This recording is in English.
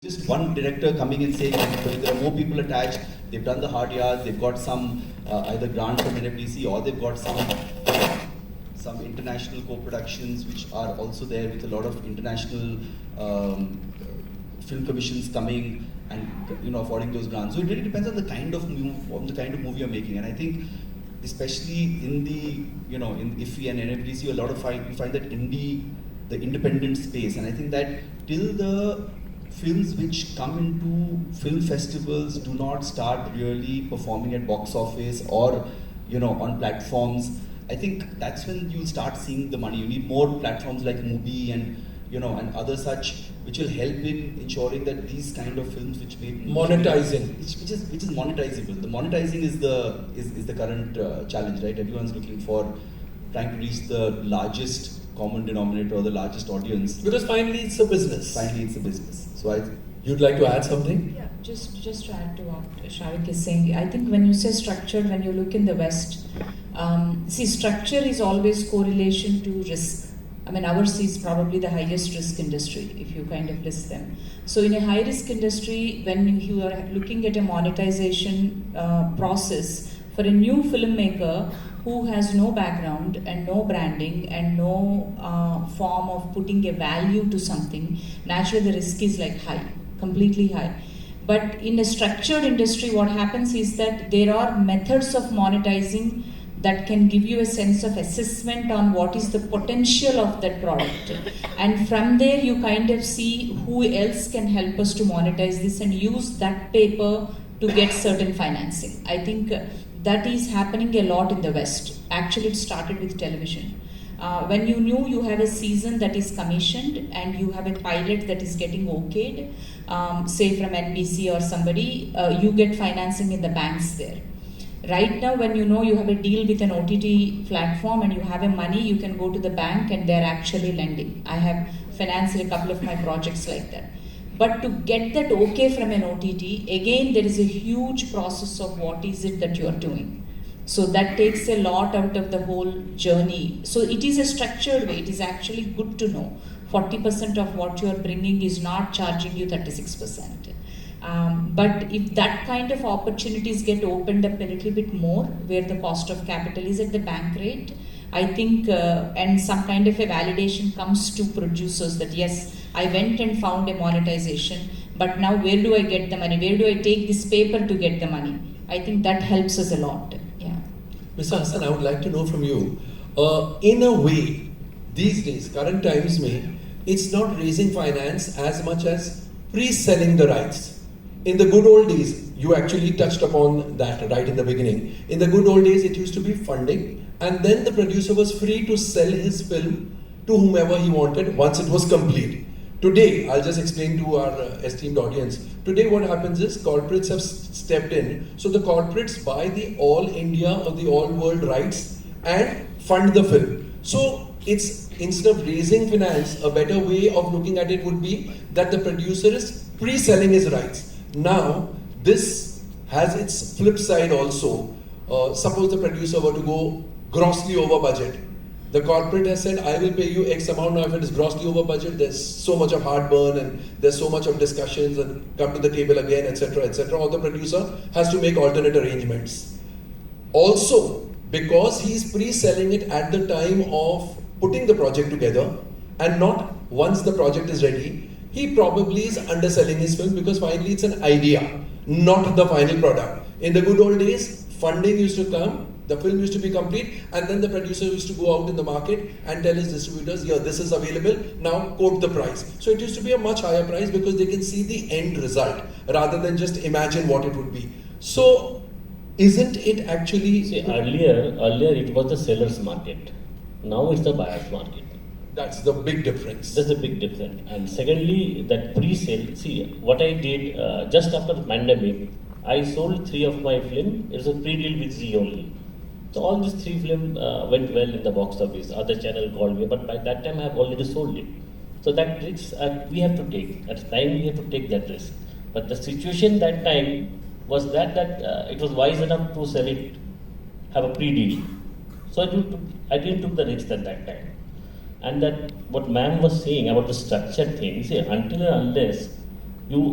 Just one director coming and saying there are more people attached, they've done the hard yards, they've got some either grant from NFDC or they've got some international co-productions which are also there with a lot of international film commissions coming and affording those grants. So it really depends on the kind of movie you're making. And I think especially in the in IFFI and NFDC, a lot of you find that the independent space, and I think that till the films which come into film festivals do not start really performing at box office or on platforms, I think that's when you'll start seeing the money. You need more platforms like Mubi and and other such which will help in ensuring that these kind of films which make monetizing, which is monetizable. The monetizing is the current challenge, right? Everyone's looking for trying to reach the largest common denominator or the largest audience. Because finally it's a business. So you'd like to add something? Yeah, just to add to what Shavik is saying, I think when you say structure, when you look in the West, structure is always correlation to risk. I mean, ours is probably the highest risk industry, if you kind of list them. So in a high risk industry, when you are looking at a monetization process for a new filmmaker who has no background and no branding and no form of putting a value to something, naturally the risk is like high, completely high. But in a structured industry, what happens is that there are methods of monetizing that can give you a sense of assessment on what is the potential of that product. And from there, you kind of see who else can help us to monetize this and use that paper to get certain financing. I think that is happening a lot in the West. Actually, it started with television. When you have a season that is commissioned and you have a pilot that is getting okayed, say from NBC or somebody, you get financing in the banks there. Right now, when you have a deal with an OTT platform and you have a money, you can go to the bank and they're actually lending. I have financed a couple of my projects like that. But to get that okay from an OTT, again, there is a huge process of what is it that you're doing. So that takes a lot out of the whole journey. So it is a structured way. It is actually good to know 40% of what you're bringing is not charging you 36%. But if that kind of opportunities get opened up a little bit more, where the cost of capital is at the bank rate, I think, and some kind of a validation comes to producers that yes, I went and found a monetization, but now where do I get the money? Where do I take this paper to get the money? I think that helps us a lot. Yeah. Mr. Hassan, I would like to know from you, in a way, these days, current times it's not raising finance as much as pre-selling the rights. In the good old days, you actually touched upon that right in the beginning. In the good old days, it used to be funding, and then the producer was free to sell his film to whomever he wanted once it was complete. Today, I'll just explain to our esteemed audience. Today what happens is corporates have stepped in. So the corporates buy the all India or the all world rights and fund the film. So it's, instead of raising finance, a better way of looking at it would be that the producer is pre-selling his rights. Now, this has its flip side also. Suppose the producer were to go grossly over budget. The corporate has said, I will pay you X amount. Now, if it is grossly over budget, there's so much of heartburn and there's so much of discussions and come to the table again, etc., etc. Or the producer has to make alternate arrangements. Also, because he's pre-selling it at the time of putting the project together and not once the project is ready, he probably is underselling his film because finally it's an idea, not the final product. In the good old days, funding used to come, the film used to be complete, and then the producer used to go out in the market and tell his distributors, yeah, this is available, now quote the price. So it used to be a much higher price because they can see the end result rather than just imagine what it would be. So isn't it actually... See, earlier it was the seller's market. Now it's the buyer's market. That's the big difference. That's the big difference. And secondly, that pre-sale, see, what I did just after the pandemic, I sold 3 of my films. It was a pre-deal with Zee only. So all these 3 films went well in the box office. Other channel called me, but by that time I have already sold it. So that risk we have to take. At the time we have to take that risk. But the situation that time was that it was wise enough to sell it, have a pre-deal. So I didn't took the risk at that time. And that what ma'am was saying about the structure thing, see, until and unless you